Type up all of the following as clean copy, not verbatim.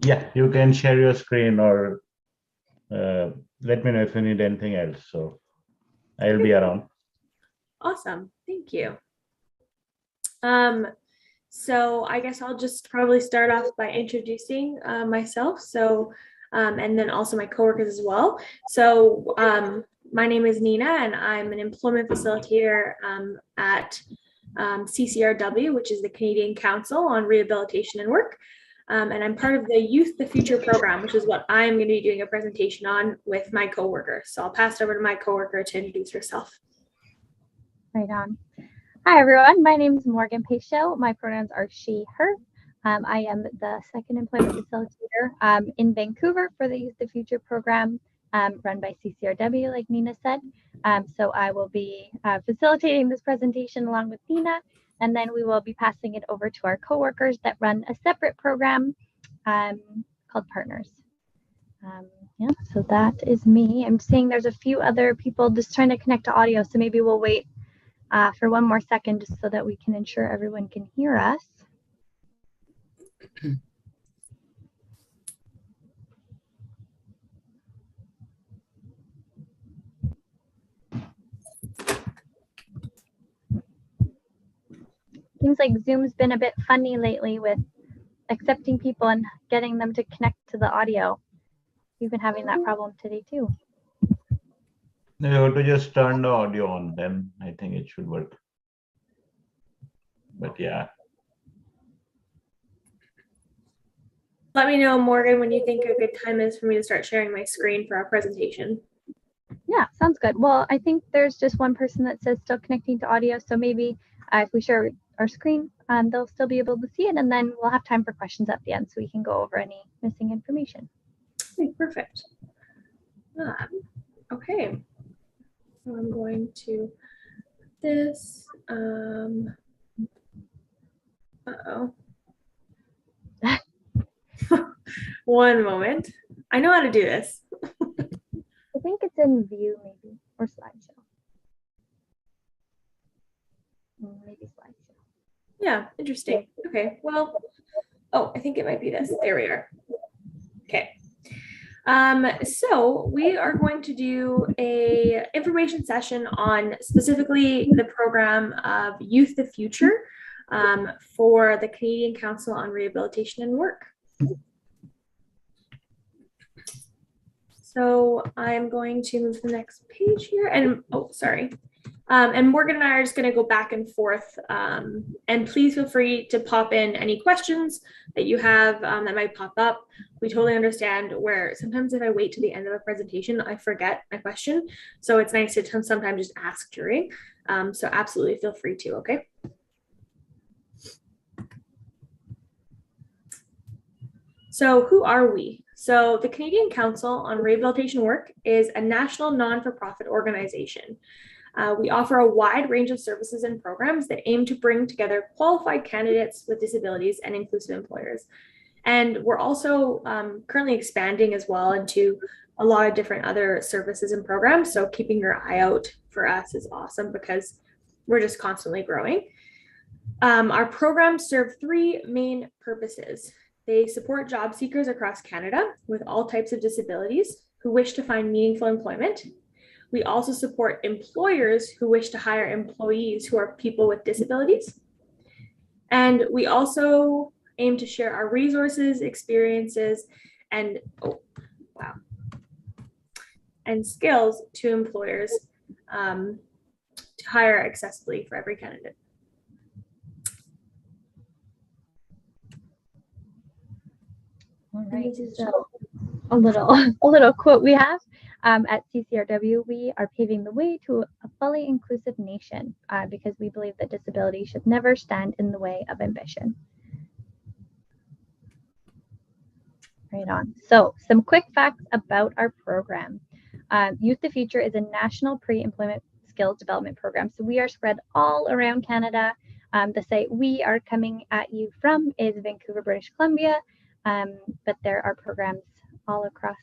Yeah, you can share your screen or let me know if you need anything else. So I'll be around. Awesome. Thank you. So I guess I'll just probably start off by introducing myself. So, and then also my coworkers as well. So my name is Nina and I'm an employment facilitator at Ccrw, which is the Canadian Council on Rehabilitation and Work. And I'm part of the Ytf Future program, which is what I'm going to be doing a presentation on with my coworker. So I'll pass it over to my coworker to introduce herself. Right on. Hi, everyone. My name is Morgan Peixo. My pronouns are she, her. I am the second employment facilitator in Vancouver for the Ytf Future program run by Ccrw, like Nina said. So I will be facilitating this presentation along with Nina, and then we will be passing it over to our coworkers that run a separate program called Partners. Yeah, so that is me. I'm seeing there's a few other people just trying to connect to audio, so maybe we'll wait for one more second just so that we can ensure everyone can hear us. Seems like Zoom's been a bit funny lately with accepting people and getting them to connect to the audio. We've been having that problem today too. You have to just turn the audio on, then I think it should work. But yeah. Let me know, Morgan, when you think a good time is for me to start sharing my screen for our presentation. Yeah, sounds good. Well, I think there's just one person that says still connecting to audio, so maybe if we share our screen, they'll still be able to see it, and then we'll have time for questions at the end so we can go over any missing information. Okay, perfect. Okay, so I'm going to this. Uh-oh. One moment. I know how to do this. I think it's in view maybe, or slideshow. Maybe slideshow. Yeah, interesting. Okay, well, oh, I think it might be this. There we are. Okay. So we are going to do a information session on specifically the program of Ytf Future for the Canadian Council on Rehabilitation and Work. So I'm going to move to the next page here, and oh, sorry. And Morgan and I are just going to go back and forth, and please feel free to pop in any questions that you have that might pop up. We totally understand where sometimes if I wait to the end of a presentation, I forget my question. So it's nice to sometimes just ask during. So absolutely feel free to, okay? So who are we? So the Canadian Council on Rehabilitation Work is a national non-for-profit organization. We offer a wide range of services and programs that aim to bring together qualified candidates with disabilities and inclusive employers. And we're also currently expanding as well into a lot of different other services and programs. So keeping your eye out for us is awesome because we're just constantly growing. Our programs serve three main purposes. They support job seekers across Canada with all types of disabilities who wish to find meaningful employment. We also support employers who wish to hire employees who are people with disabilities. And we also aim to share our resources, experiences, and and skills to employers to hire accessibly for every candidate. All right, so a little quote we have at Ccrw: we are paving the way to a fully inclusive nation because we believe that disability should never stand in the way of ambition. Right on. So some quick facts about our program. Ytf Future is a national pre-employment skills development program. So we are spread all around Canada. The site we are coming at you from is Vancouver, British Columbia. But there are programs all across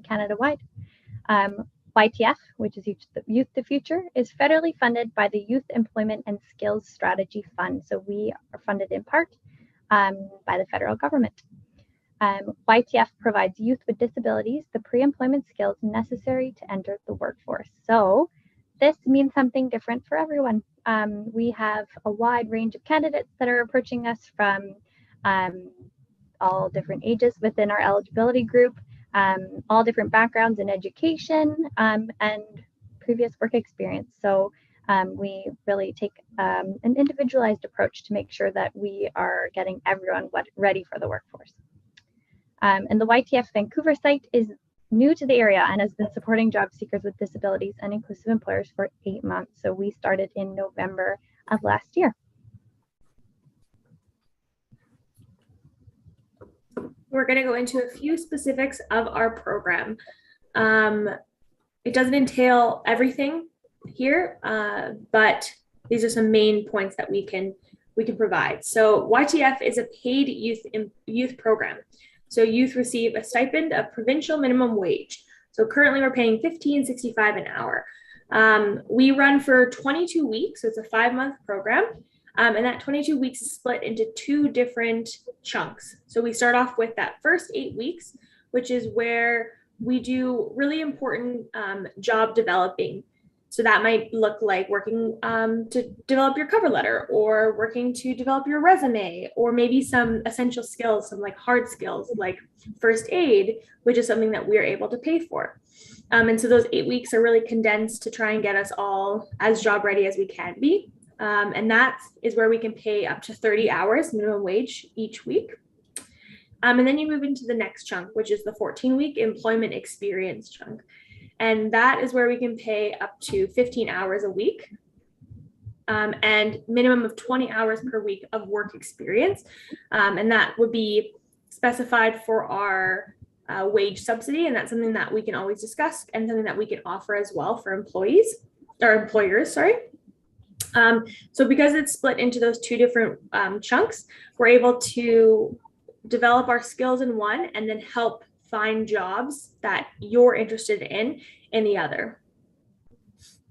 Canada-wide. Ytf, which is Ytf Future, is federally funded by the Youth Employment and Skills Strategy Fund. So we are funded in part by the federal government. Ytf provides youth with disabilities the pre-employment skills necessary to enter the workforce. So this means something different for everyone. We have a wide range of candidates that are approaching us from all different ages within our eligibility group, all different backgrounds in education and previous work experience. So we really take an individualized approach to make sure that we are getting everyone ready for the workforce. And the Ytf Vancouver site is new to the area and has been supporting job seekers with disabilities and inclusive employers for 8 months. So we started in November of last year. We're going to go into a few specifics of our program. It doesn't entail everything here, but these are some main points that we can provide. So Ytf is a paid youth program. So youth receive a stipend of provincial minimum wage. So currently we're paying $15.65 an hour. We run for 22 weeks, so it's a 5-month program. And that 22 weeks is split into 2 different chunks. So we start off with that first 8 weeks, which is where we do really important job developing. So that might look like working to develop your cover letter, or working to develop your resume, or maybe some essential skills, some like hard skills like first aid, which is something that we're able to pay for. And so those 8 weeks are really condensed to try and get us all as job ready as we can be. And that is where we can pay up to 30 hours minimum wage each week. And then you move into the next chunk, which is the 14-week employment experience chunk. And that is where we can pay up to 15 hours a week and minimum of 20 hours per week of work experience. And that would be specified for our wage subsidy. And that's something that we can always discuss and something that we can offer as well for employers, sorry. So because it's split into those 2 different chunks, we're able to develop our skills in one and then help find jobs that you're interested in the other.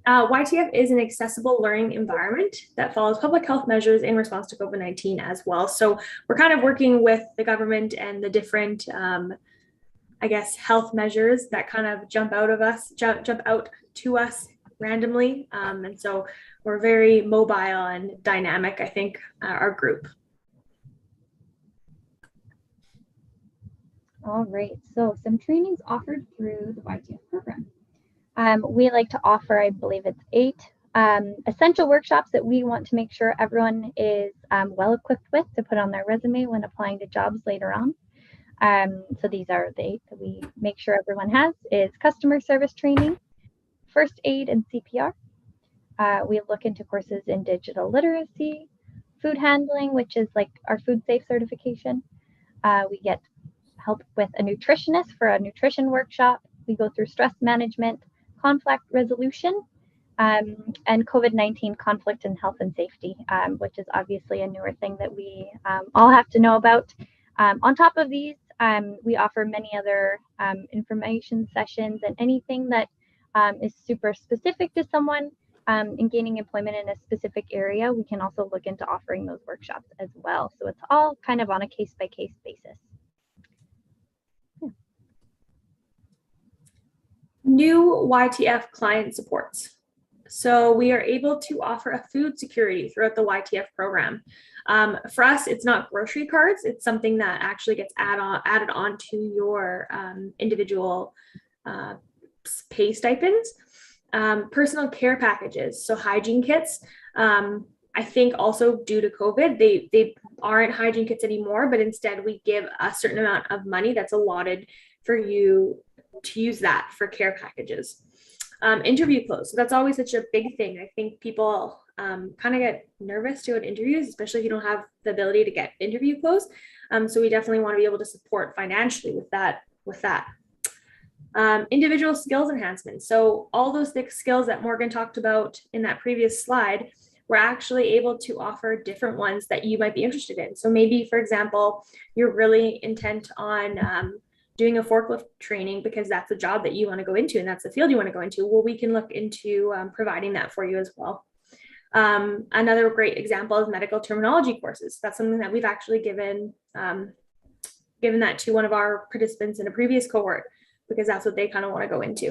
Ytf is an accessible learning environment that follows public health measures in response to COVID-19 as well. So we're kind of working with the government and the different, I guess, health measures that kind of jump out to us randomly. And so we're very mobile and dynamic, I think, our group. All right, so some trainings offered through the Ytf program. We like to offer, I believe it's 8 essential workshops that we want to make sure everyone is well equipped with to put on their resume when applying to jobs later on. So these are the 8 that we make sure everyone has: is customer service training, first aid and CPR. We look into courses in digital literacy, food handling, which is like our food safe certification. We get help with a nutritionist for a nutrition workshop. We go through stress management, conflict resolution, and COVID-19 conflict and health and safety, which is obviously a newer thing that we all have to know about. On top of these, we offer many other information sessions, and anything that is super specific to someone in gaining employment in a specific area, we can also look into offering those workshops as well. So it's all kind of on a case-by-case basis. New Ytf client supports. So we are able to offer a food security throughout the Ytf program. For us, it's not grocery cards. It's something that actually gets added on to your individual pay stipends. Personal care packages, so hygiene kits. I think also due to COVID, they aren't hygiene kits anymore, but instead we give a certain amount of money that's allotted for you to use that for care packages. Interview clothes. So that's always such a big thing. I think people kind of get nervous doing interviews, especially if you don't have the ability to get interview clothes. So we definitely want to be able to support financially with that. Individual skills enhancement. So all those skills that Morgan talked about in that previous slide, we're actually able to offer different ones that you might be interested in. So maybe, for example, you're really intent on doing a forklift training because that's a job that you want to go into and that's the field you want to go into. Well, we can look into providing that for you as well. Another great example is medical terminology courses. That's something that we've actually given given that to one of our participants in a previous cohort because that's what they kind of want to go into.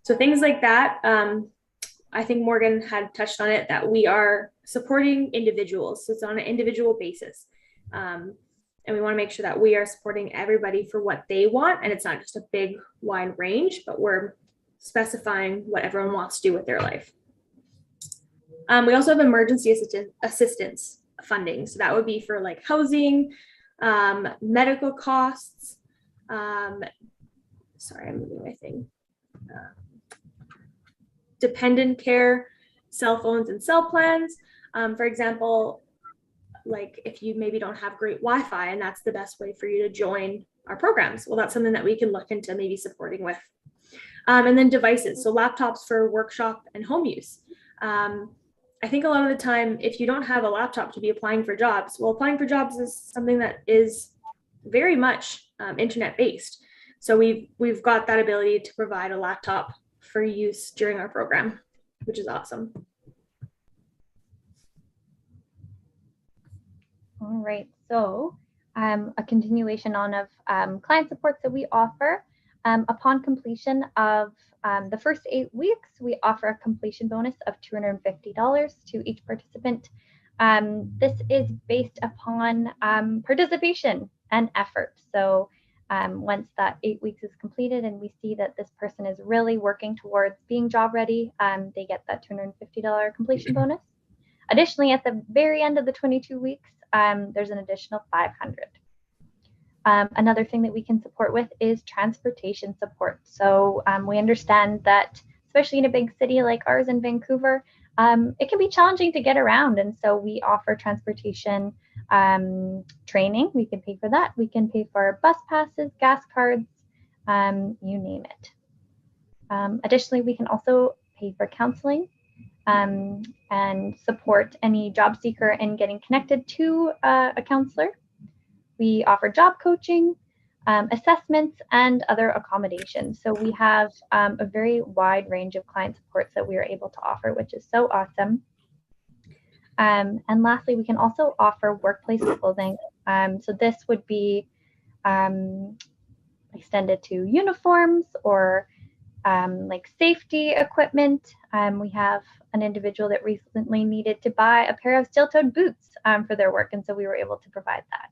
So things like that. I think Morgan had touched on it, that we are supporting individuals. So it's on an individual basis. And we want to make sure that we are supporting everybody for what they want. And it's not just a big wide range, but we're specifying what everyone wants to do with their life. We also have emergency assistance funding. So that would be for like housing, medical costs. Sorry, I'm moving my thing. Dependent care, cell phones and cell plans. For example, like if you maybe don't have great Wi-Fi and that's the best way for you to join our programs, well, that's something that we can look into maybe supporting with. And then devices, so laptops for workshop and home use. I think a lot of the time, if you don't have a laptop to be applying for jobs, well, applying for jobs is something that is very much internet-based. So we've got that ability to provide a laptop for use during our program, which is awesome. All right, so a continuation on of client supports that we offer. Upon completion of the first 8 weeks, we offer a completion bonus of $250 to each participant. This is based upon participation and effort. So once that 8 weeks is completed and we see that this person is really working towards being job ready, they get that $250 completion bonus. Additionally, at the very end of the 22 weeks, there's an additional $500. Another thing that we can support with is transportation support. So we understand that, especially in a big city like ours in Vancouver, it can be challenging to get around. And so we offer transportation training. We can pay for that. We can pay for bus passes, gas cards, you name it. Additionally, we can also pay for counseling and support any job seeker in getting connected to a counselor. We offer job coaching, assessments, and other accommodations. So we have a very wide range of client supports that we are able to offer, which is so awesome. And lastly, we can also offer workplace clothing. So this would be extended to uniforms or like safety equipment. We have an individual that recently needed to buy a pair of steel-toed boots for their work, and so we were able to provide that.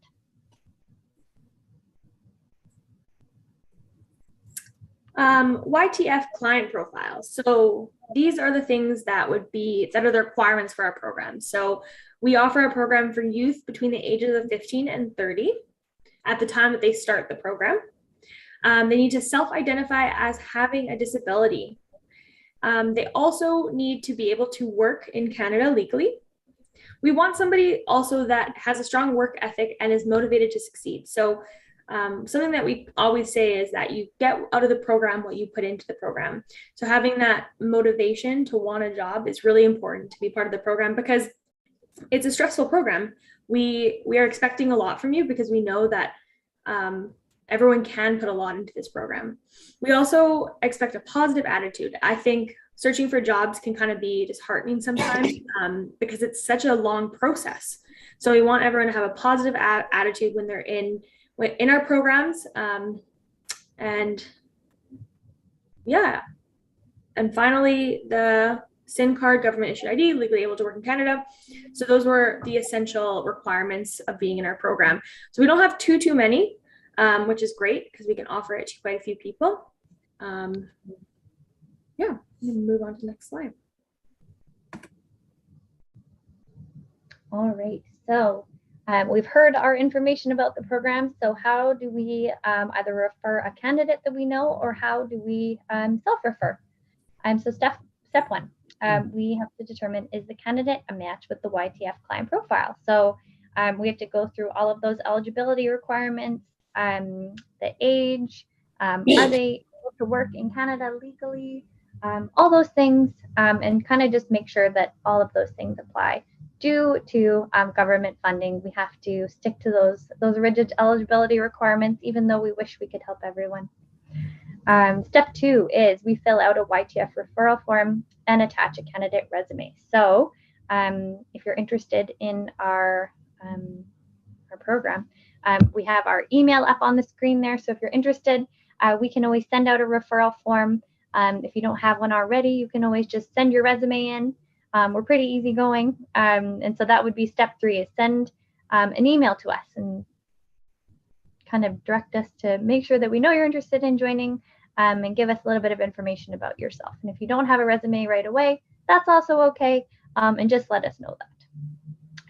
Ytf Client Profiles. So these are the things that are the requirements for our program. So we offer a program for youth between the ages of 15 and 30 at the time that they start the program. They need to self-identify as having a disability. They also need to be able to work in Canada legally. We want somebody also that has a strong work ethic and is motivated to succeed. So something that we always say is that you get out of the program what you put into the program. So having that motivation to want a job is really important to be part of the program because it's a stressful program. We are expecting a lot from you because we know that everyone can put a lot into this program. We also expect a positive attitude. I think searching for jobs can kind of be disheartening sometimes because it's such a long process. So we want everyone to have a positive attitude when they're in our programs. And yeah. And finally, the SIN card, government issued ID, legally able to work in Canada. So those were the essential requirements of being in our program. So we don't have too many, which is great because we can offer it to quite a few people. Yeah, move on to the next slide. All right, so we've heard our information about the program. So how do we either refer a candidate that we know, or how do we self-refer? So step one, we have to determine, is the candidate a match with the Ytf client profile? So we have to go through all of those eligibility requirements, the age, are they able to work in Canada legally, all those things, and kind of just make sure that all of those things apply. Due to government funding, we have to stick to those rigid eligibility requirements, even though we wish we could help everyone. Step two is we fill out a Ytf referral form and attach a candidate resume. So if you're interested in our program, We have our email up on the screen there. So if you're interested, we can always send out a referral form. If you don't have one already, you can always just send your resume in. We're pretty easygoing. And so that would be step 3, is send an email to us and kind of direct us to make sure that we know you're interested in joining, and give us a little bit of information about yourself. And if you don't have a resume right away, that's also okay. And just let us know that.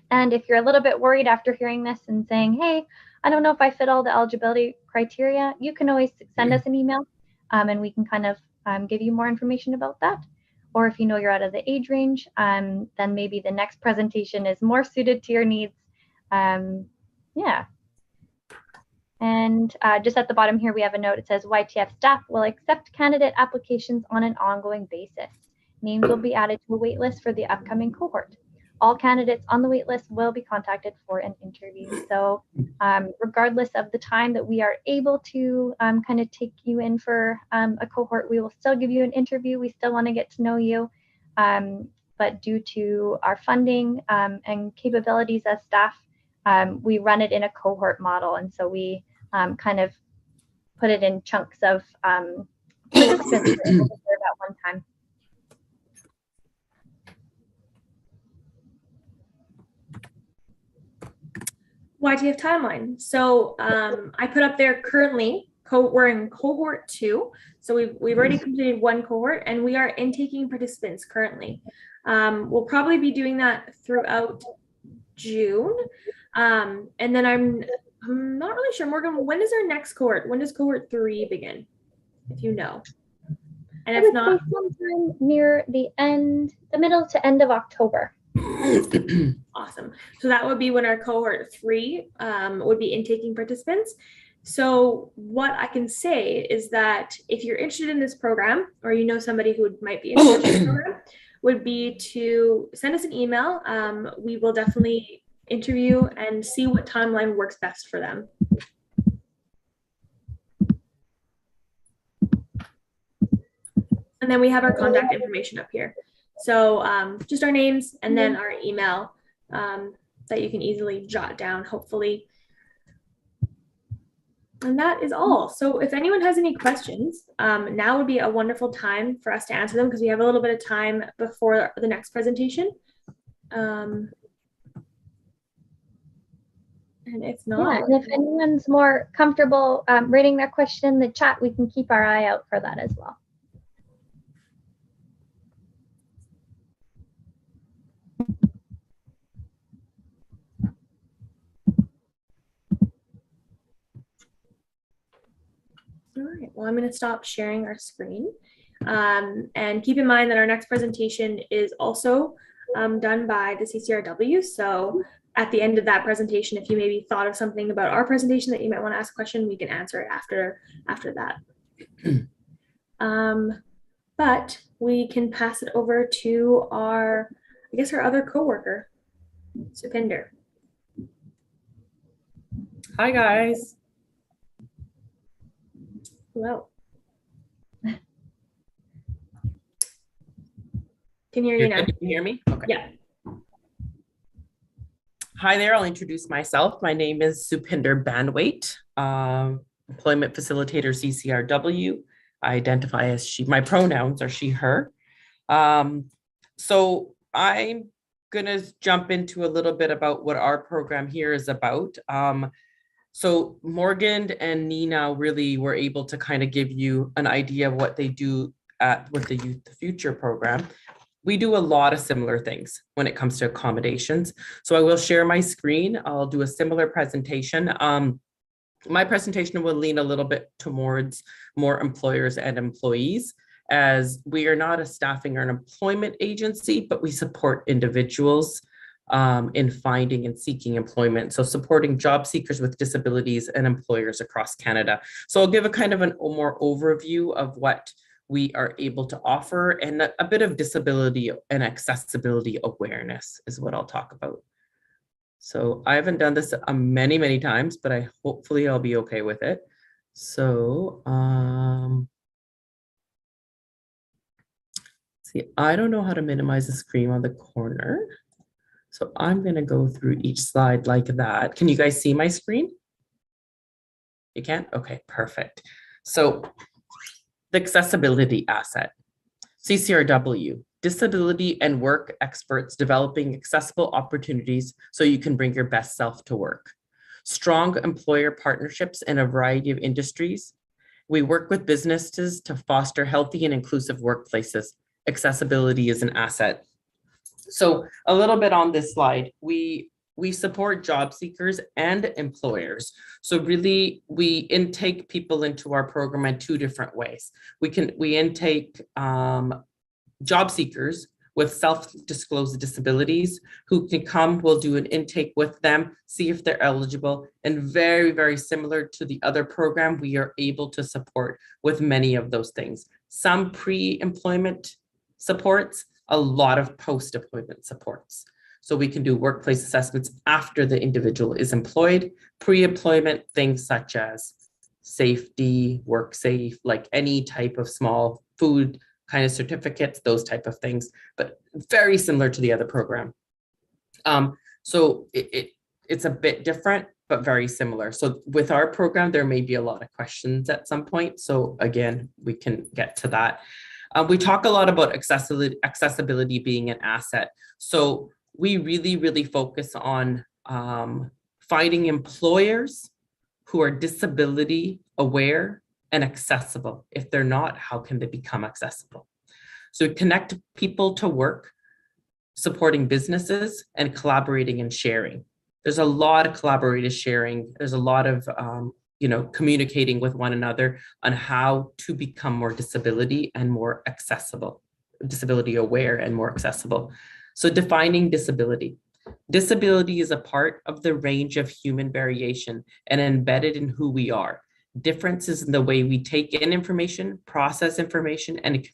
And if you're a little bit worried after hearing this and saying, hey, I don't know if I fit all the eligibility criteria, you can always send us an email, and we can kind of give you more information about that. Or if you know you're out of the age range, then maybe the next presentation is more suited to your needs. Yeah. And just at the bottom here, we have a note. It says YTF staff will accept candidate applications on an ongoing basis. Names will be added to a wait list for the upcoming cohort. All candidates on the wait list will be contacted for an interview. So regardless of the time that we are able to kind of take you in for a cohort, we will still give you an interview. We still want to get to know you. But due to our funding and capabilities as staff, we run it in a cohort model. And so we kind of put it in chunks of participants at one time. YTF timeline. So I put up there currently, we're in cohort 2. So we've already completed 1 cohort and we are intaking participants currently. We'll probably be doing that throughout June. And then I'm not really sure, Morgan, when is our next cohort? When does cohort 3 begin? If you know. And if not, sometime near the middle to end of October. Awesome. So that would be when our cohort 3 would be intaking participants. So what I can say is that if you're interested in this program, or you know somebody who might be interested in this program, would be to send us an email. We will definitely interview and see what timeline works best for them. And then we have our contact information up here. So just our names and then our email that you can easily jot down, hopefully. And that is all. So if anyone has any questions, now would be a wonderful time for us to answer them because we have a little bit of time before the next presentation. And if not, yeah, and if anyone's more comfortable writing their question in the chat, we can keep our eye out for that as well. all right, well, I'm going to stop sharing our screen. And keep in mind that our next presentation is also done by the Ccrw. So at the end of that presentation, if you maybe thought of something about our presentation that you might want to ask a question, we can answer it after that. But we can pass it over to our, I guess, our other coworker, Supinder. Hi, guys. Hello. Can hear you now. Can you hear me? Okay. Yeah. Hi there. I'll introduce myself. My name is Supinder Bandwait, employment facilitator, Ccrw. I identify as she. My pronouns are she, her. So I'm going to jump into a little bit about what our program here is about. So Morgan and Nina really were able to kind of give you an idea of what they do with the Youth the Future program. We do a lot of similar things when it comes to accommodations. So I will share my screen. I'll do a similar presentation. My presentation will lean a little bit towards more employers and employees, as we are not a staffing or an employment agency, but we support individuals in finding and seeking employment. So supporting job seekers with disabilities and employers across Canada. So I'll give a kind of a more overview of what we are able to offer, and a bit of disability and accessibility awareness is what I'll talk about. So I haven't done this many, many times, but hopefully I'll be okay with it. So see, I don't know how to minimize the screen on the corner. So I'm going to go through each slide like that. Can you guys see my screen? You can't? Okay, perfect. So the accessibility asset, CCRW, disability and work experts developing accessible opportunities so you can bring your best self to work. Strong employer partnerships in a variety of industries. We work with businesses to foster healthy and inclusive workplaces. Accessibility is an asset. So a little bit on this slide, we support job seekers and employers. So really, we intake people into our program in two different ways. We intake job seekers with self-disclosed disabilities who can come, we'll do an intake with them, see if they're eligible, and very, very similar to the other program, we are able to support with many of those things. Some pre-employment supports, a lot of post-employment supports. So we can do workplace assessments after the individual is employed, pre-employment things such as safety, work safe, like any type of small food kind of certificates, those type of things, but very similar to the other program. So it's a bit different, but very similar. So with our program, there may be a lot of questions at some point. So again, we can get to that. We talk a lot about accessibility being an asset. So we really, really focus on finding employers who are disability aware and accessible. If they're not, how can they become accessible? So we connect people to work, supporting businesses and collaborating and sharing. There's a lot of collaborative sharing. There's a lot of communicating with one another on how to become more disability and more accessible, disability aware and more accessible. So defining disability. Disability is a part of the range of human variation and embedded in who we are. Differences in the way we take in information, process information, and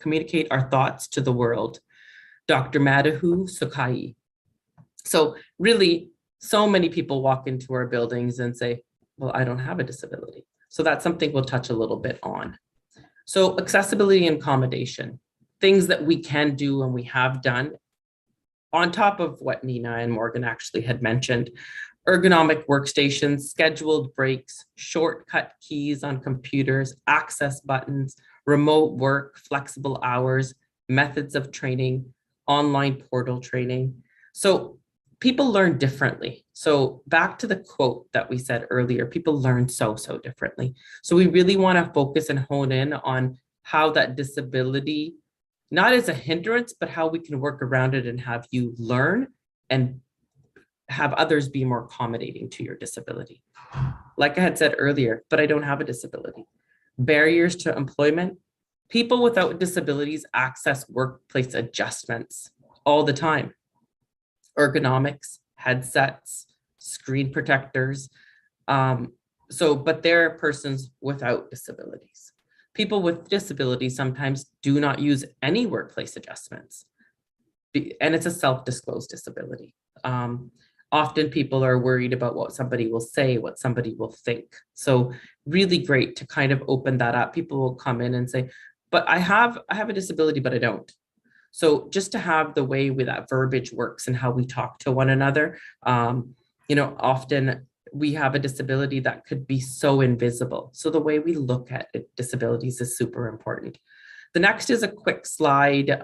communicate our thoughts to the world. Dr. Madhu Sukai. So really, so many people walk into our buildings and say, well, I don't have a disability. So that's something we'll touch a little bit on. So accessibility and accommodation, things that we can do and we have done on top of what Nina and Morgan actually had mentioned. Ergonomic workstations, scheduled breaks, shortcut keys on computers, access buttons, remote work, flexible hours, methods of training, online portal training. So people learn differently. So back to the quote that we said earlier, people learn so differently. So we really want to focus and hone in on how that disability, not as a hindrance, but how we can work around it and have you learn and have others be more accommodating to your disability. Like I had said earlier, but I don't have a disability. Barriers to employment. People without disabilities access workplace adjustments all the time. Ergonomics, headsets, screen protectors. But they're persons without disabilities. People with disabilities sometimes do not use any workplace adjustments. And it's a self-disclosed disability. Often people are worried about what somebody will say, what somebody will think. So really great to kind of open that up. People will come in and say, but I have a disability, but I don't. So just to have the way that verbiage works and how we talk to one another, often we have a disability that could be so invisible. So the way we look at disabilities is super important. The next is a quick slide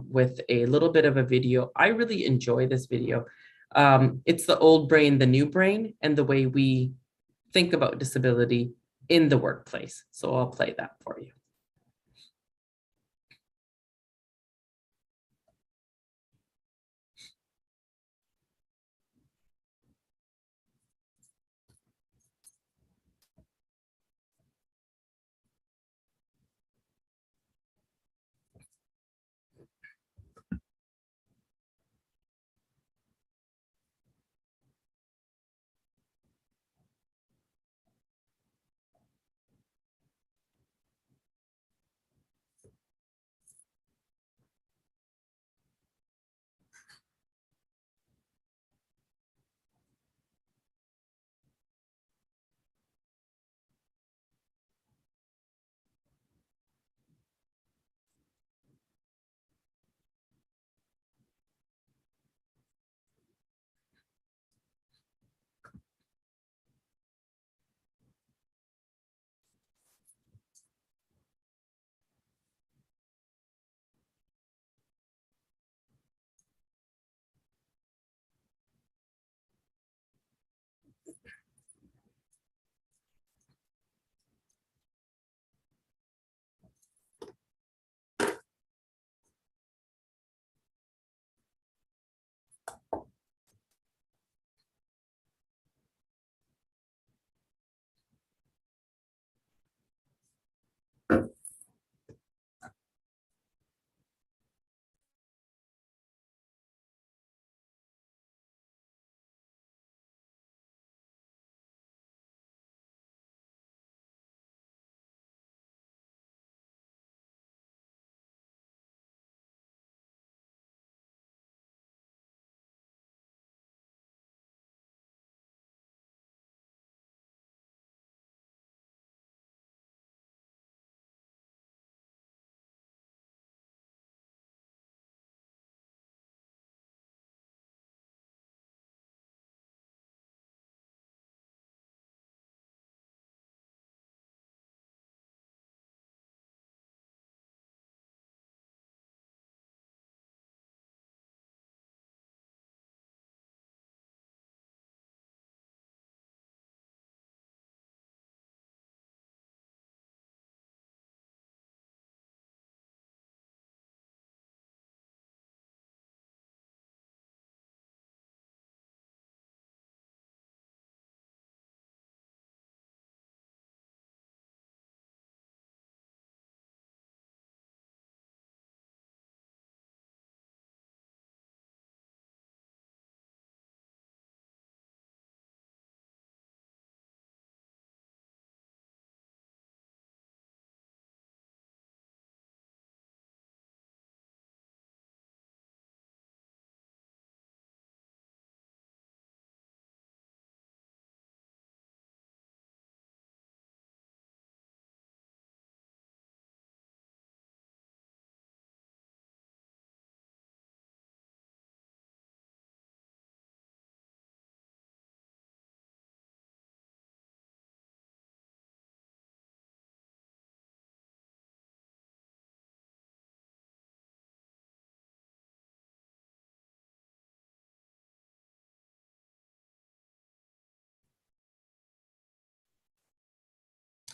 with a little bit of a video. I really enjoy this video. It's the old brain, the new brain, and the way we think about disability in the workplace. So I'll play that for you.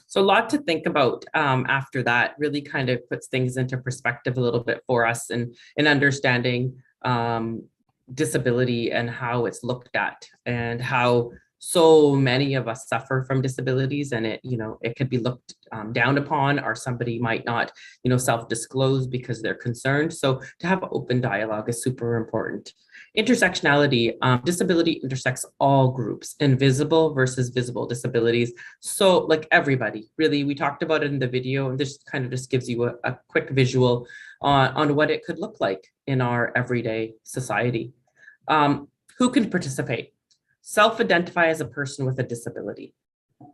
So a lot to think about after that. Really kind of puts things into perspective a little bit for us, and in understanding disability and how it's looked at, and how so many of us suffer from disabilities, and it could be looked down upon, or somebody might not self-disclose because they're concerned. So to have open dialogue is super important. Intersectionality, disability intersects all groups, invisible versus visible disabilities. So like everybody, really, we talked about it in the video, and this kind of just gives you a quick visual on what it could look like in our everyday society. Who can participate? Self-identify as a person with a disability,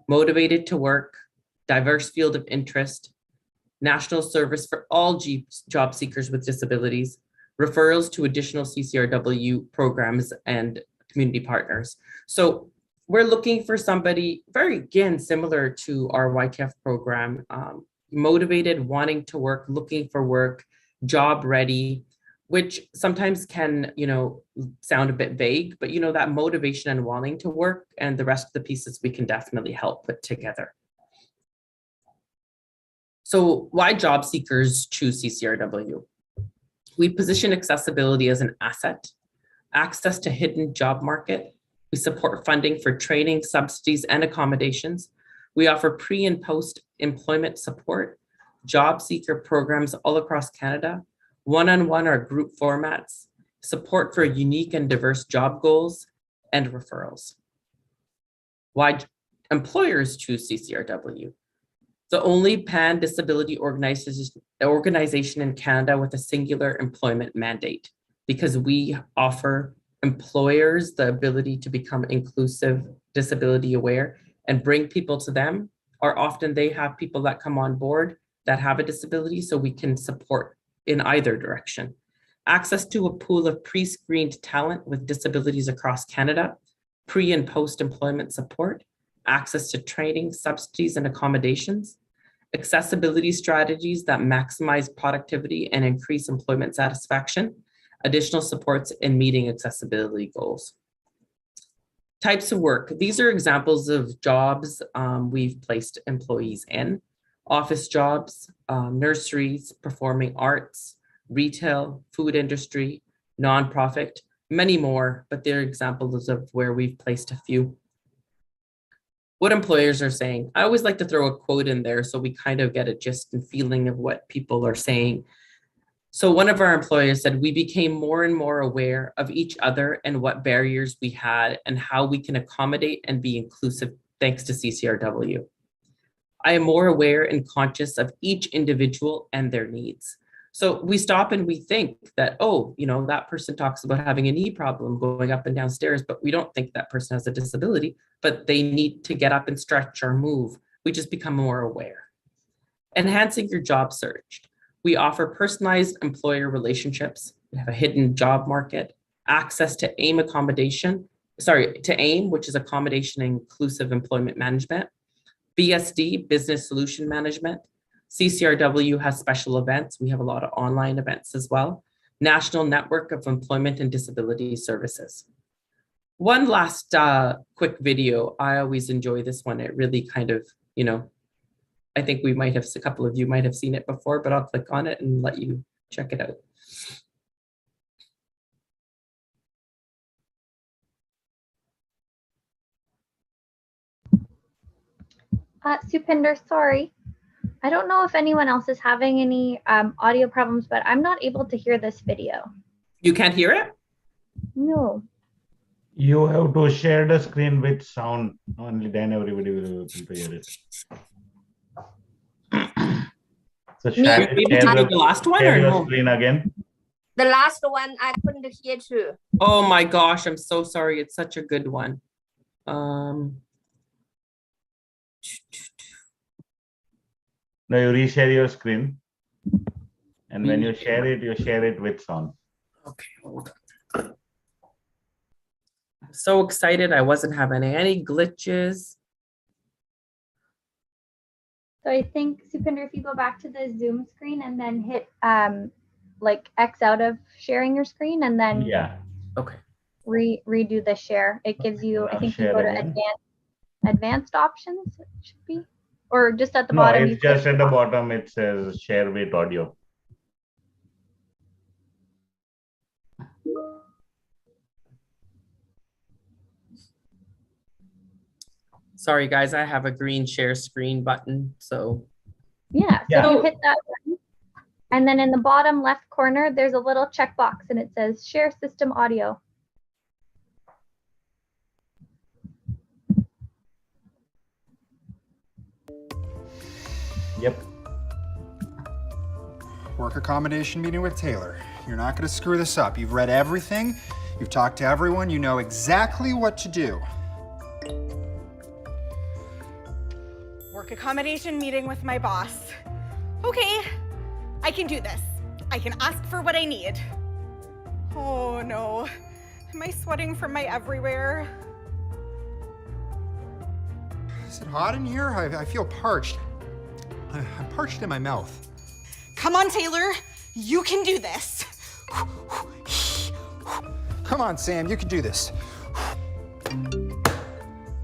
motivated to work, diverse field of interest, national service for all job seekers with disabilities, referrals to additional Ccrw programs and community partners. So we're looking for somebody very, again, similar to our Ytf program, motivated, wanting to work, looking for work, job ready, which sometimes can, sound a bit vague, but that motivation and wanting to work, and the rest of the pieces we can definitely help put together. So why job seekers choose Ccrw? We position accessibility as an asset, access to hidden job market. We support funding for training, subsidies, and accommodations. We offer pre and post employment support, job seeker programs all across Canada, one-on-one or group formats, support for unique and diverse job goals, and referrals. Why employers choose Ccrw? The only pan-disability organization in Canada with a singular employment mandate, because we offer employers the ability to become inclusive, disability aware, and bring people to them, or often they have people that come on board that have a disability, so we can support in either direction. Access to a pool of pre-screened talent with disabilities across Canada, pre and post-employment support, access to training, subsidies, and accommodations, accessibility strategies that maximize productivity and increase employment satisfaction, additional supports in meeting accessibility goals. Types of work. These are examples of jobs we've placed employees in: office jobs, nurseries, performing arts, retail, food industry, nonprofit, many more, but they're examples of where we've placed a few. What employers are saying. I always like to throw a quote in there so we kind of get a gist and feeling of what people are saying. So one of our employers said, we became more and more aware of each other and what barriers we had and how we can accommodate and be inclusive thanks to CCRW. I am more aware and conscious of each individual and their needs. So we stop and we think that, oh, you know, that person talks about having a knee problem going up and down stairs, but we don't think that person has a disability, but they need to get up and stretch or move. We just become more aware. Enhancing your job search. We offer personalized employer relationships. We have a hidden job market, access to AIM accommodation, to AIM, which is Accommodation and Inclusive Employment Management, BSD, Business Solution Management. CCRW has special events. We have a lot of online events as well. National Network of Employment and Disability Services. One last quick video. I always enjoy this one. It really kind of, you know, I think we might have, a couple of you might have seen it before, but I'll click on it and let you check it out. Supinder, sorry. I don't know if anyone else is having any audio problems, but I'm not able to hear this video. You can't hear it? No. You have to share the screen with sound, only then everybody will be able to hear it. So Are you able to do the last one or no? Screen again. The last one I couldn't hear too. Oh my gosh, I'm so sorry. It's such a good one. Now you reshare your screen. And when you share it with sound. Okay, hold on. I'm so excited. I wasn't having any glitches. So I think, Supinder, if you go back to the Zoom screen and then hit like X out of sharing your screen and then Okay. redo the share, it gives you, I think you go to advanced options, it should be, or just at the bottom. It's just at the bottom, it says share with audio. Sorry, guys, I have a green share screen button. So yeah, so you hit that button. And then in the bottom left corner, there's a little checkbox and it says share system audio. Yep. Work accommodation meeting with Taylor. You're not going to screw this up. You've read everything. You've talked to everyone. You know exactly what to do. Work accommodation meeting with my boss. Okay, I can do this. I can ask for what I need. Oh no, am I sweating from my everywhere? Is it hot in here? I feel parched. I'm parched in my mouth. Come on, Taylor, you can do this. Come on, Sam, you can do this.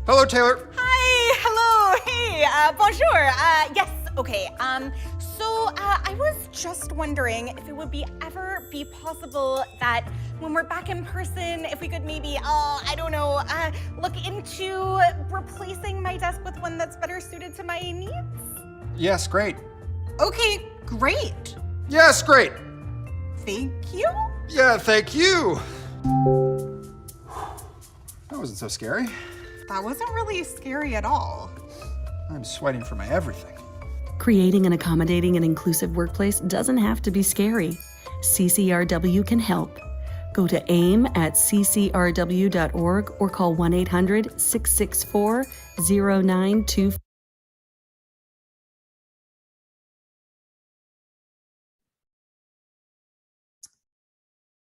Hello, Taylor. Hi, hello, hey, bonjour. Yes, okay. So I was just wondering if it would ever be possible that when we're back in person, if we could maybe, I don't know, look into replacing my desk with one that's better suited to my needs? Yes, great. Okay, great. Yes, great. Thank you. Yeah, thank you. That wasn't so scary. That wasn't really scary at all. I'm sweating for my everything. Creating an accommodating and inclusive workplace doesn't have to be scary. CCRW can help. Go to aim@ccrw.org or call 1-800-664-0924.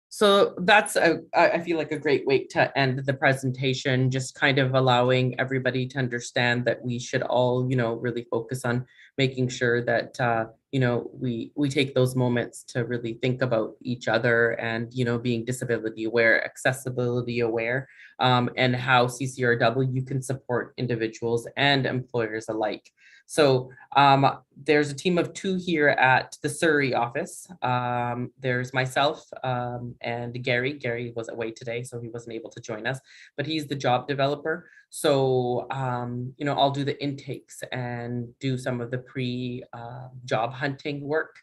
So that's, I feel like a great way to end the presentation, just kind of allowing everybody to understand that we should all, really focus on making sure that, we take those moments to really think about each other and, being disability aware, accessibility aware, and how CCRW can support individuals and employers alike. So there's a team of 2 here at the Surrey office. There's myself and Gary. Gary was away today, so he wasn't able to join us, but he's the job developer. So, you know, I'll do the intakes and do some of the job hunting work,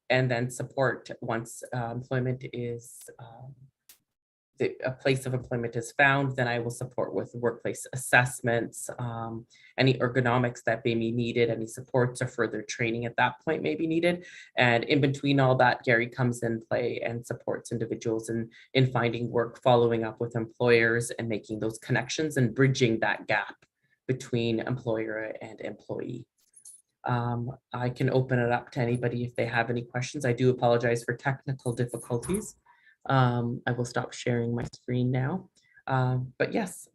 and then support once employment is a place of employment is found. Then I will support with workplace assessments, any ergonomics that may be needed, any supports or further training at that point may be needed. And in between all that, Gary comes in play and supports individuals in finding work, following up with employers and making those connections and bridging that gap between employer and employee. I can open it up to anybody if they have any questions. I do apologize for technical difficulties. I will stop sharing my screen now. But yes,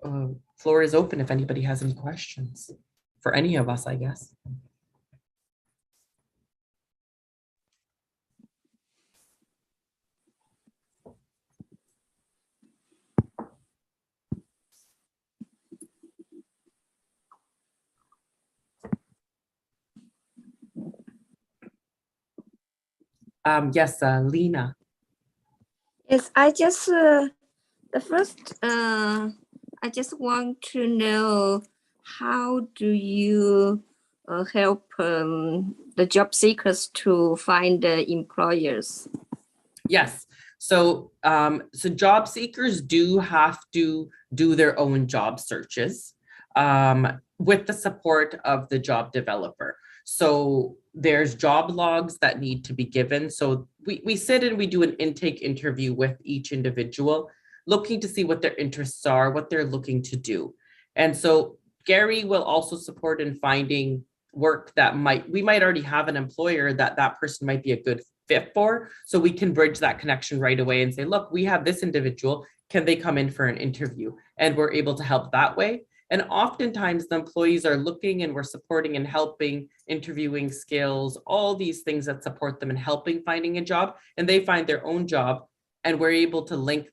floor is open if anybody has any questions for any of us, I guess. Yes, Lena. Yes, I just I just want to know, how do you help the job seekers to find the employers? Yes. So, so job seekers do have to do their own job searches with the support of the job developer. So there's job logs that need to be given. So we sit and we do an intake interview with each individual, looking to see what their interests are, what they're looking to do. And so Gary will also support in finding work that we might already have an employer that person might be a good fit for. So we can bridge that connection right away and say, look, we have this individual, can they come in for an interview? And we're able to help that way. And oftentimes the employees are looking and we're supporting and helping, interviewing skills, all these things that support them in helping finding a job, and they find their own job, and we're able to link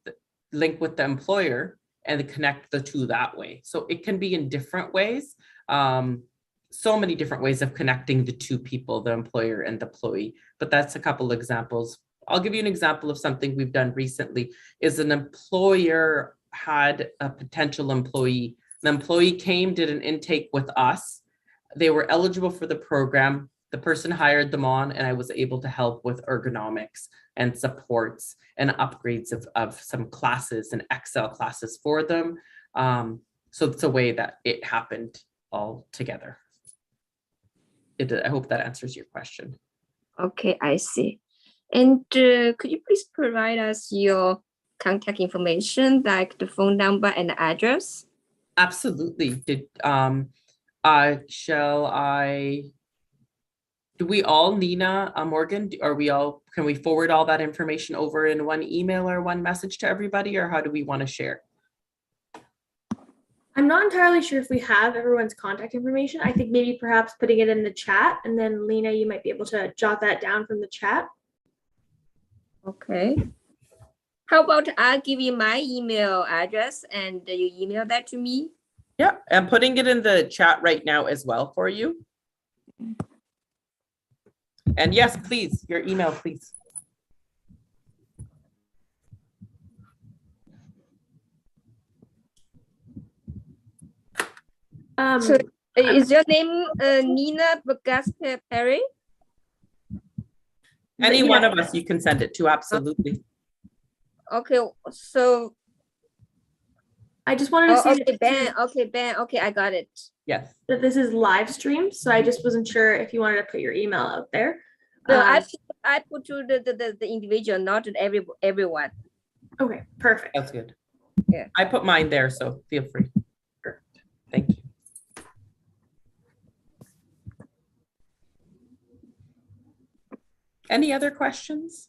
with the employer and connect the two that way. So it can be in different ways. So many different ways of connecting the two people, the employer and the employee, but that's a couple examples. I'll give you an example of something we've done recently. Is an employer had a potential employee. The employee came, did an intake with us. They were eligible for the program. The person hired them on, and I was able to help with ergonomics and supports and upgrades of some classes and Excel classes for them. So it's a way that it happened all together. I hope that answers your question. Okay, I see. And could you please provide us your contact information, like the phone number and the address? Absolutely. Do we all, Nina, Morgan, can we forward all that information over in one email or one message to everybody, or how do we want to share? I'm not entirely sure if we have everyone's contact information. I think maybe perhaps putting it in the chat, and then Lena, you might be able to jot that down from the chat. Okay. How about I'll give you my email address and you email that to me? Yeah, I'm putting it in the chat right now as well for you. And yes, please, your email, please. So is your name Nina Bagaspe Perry? Any one of us you can send it to, absolutely. Okay, so I just wanted to say okay, Ben. Okay, Ben. Okay, I got it. Yes. that this is live stream, so I just wasn't sure if you wanted to put your email out there. No, I put to the individual, not to everyone. Okay, perfect. That's good. Yeah. I put mine there, so feel free. Perfect. Thank you. Any other questions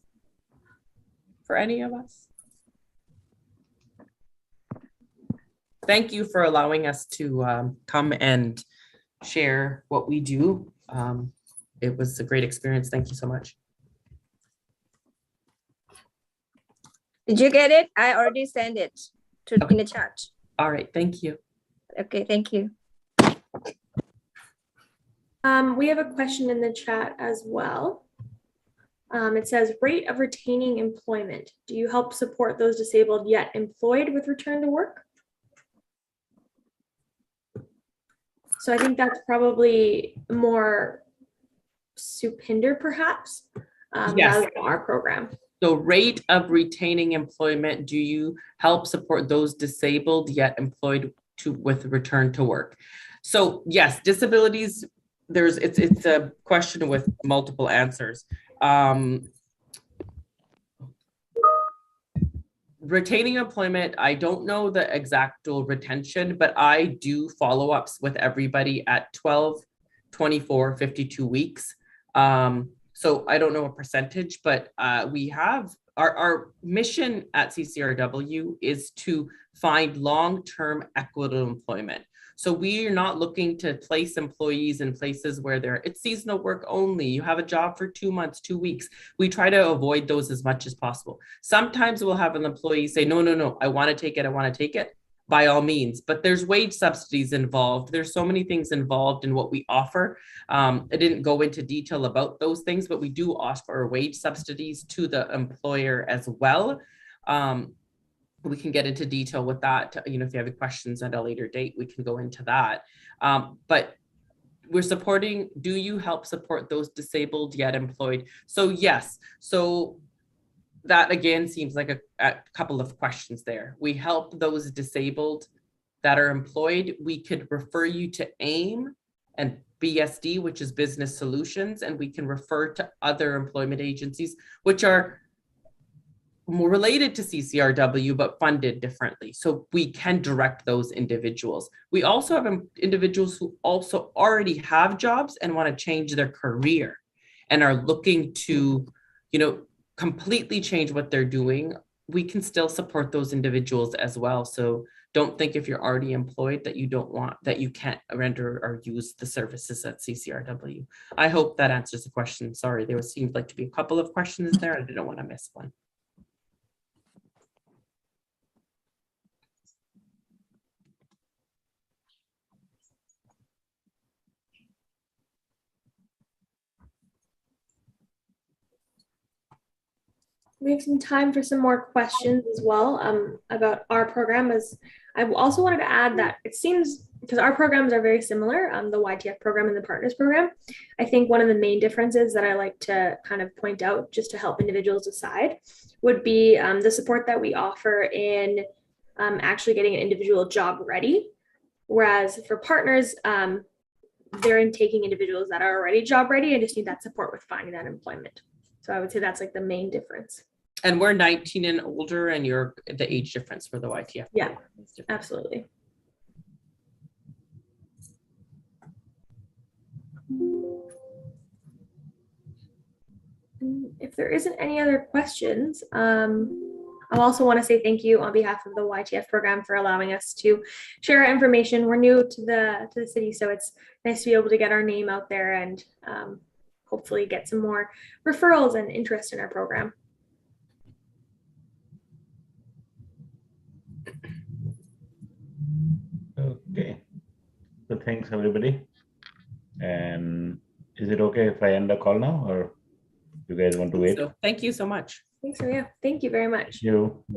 for any of us? Thank you for allowing us to come and share what we do. It was a great experience. Thank you so much. Did you get it? I already sent it in the chat. All right. Thank you. Okay, thank you. We have a question in the chat as well. It says, rate of retaining employment. Do you help support those disabled yet employed with return to work? So I think that's probably more Supinder, perhaps, Yes. rather than our program. So rate of retaining employment, do you help support those disabled yet employed with return to work? So yes, disabilities, it's a question with multiple answers. Retaining employment, I don't know the exact retention, but I do follow-ups with everybody at 12, 24, 52 weeks. So I don't know a percentage, but we have our mission at CCRW is to find long-term equitable employment. So we are not looking to place employees in places where it's seasonal work only. You have a job for 2 months, 2 weeks. We try to avoid those as much as possible. Sometimes we'll have an employee say, no, I want to take it. By all means, but there's wage subsidies involved. There's so many things involved in what we offer. I didn't go into detail about those things, but we do offer wage subsidies to the employer as well. We can get into detail with that. If you have any questions at a later date, we can go into that. But we're supporting, do you help support those disabled yet employed? So yes, so that again seems like a couple of questions there. We help those disabled that are employed. We could refer you to AIM and BSD, which is Business Solutions, and we can refer to other employment agencies, which are more related to CCRW, but funded differently. So we can direct those individuals. We also have individuals who also already have jobs and want to change their career and are looking to, completely change what they're doing. We can still support those individuals as well. So don't think if you're already employed that you can't render or use the services at CCRW. I hope that answers the question. Sorry, there seemed like to be a couple of questions there. I didn't want to miss one. We have some time for some more questions as well about our program. As I also wanted to add that it seems, because our programs are very similar, the Ytf program and the Partners program, I think one of the main differences that I like to kind of point out just to help individuals decide would be the support that we offer in actually getting an individual job ready. Whereas for Partners, they're in taking individuals that are already job ready and just need that support with finding that employment. So I would say that's like the main difference. And we're 19 and older, and you're the age difference for the Ytf. Yeah, absolutely. If there isn't any other questions, I also want to say thank you on behalf of the Ytf program for allowing us to share our information. We're new to the city, so it's nice to be able to get our name out there and hopefully get some more referrals and interest in our program. Okay. So thanks everybody. And is it okay if I end the call now, or you guys want to wait? So thank you so much. Thanks, Maria. Thank you very much. Thank you.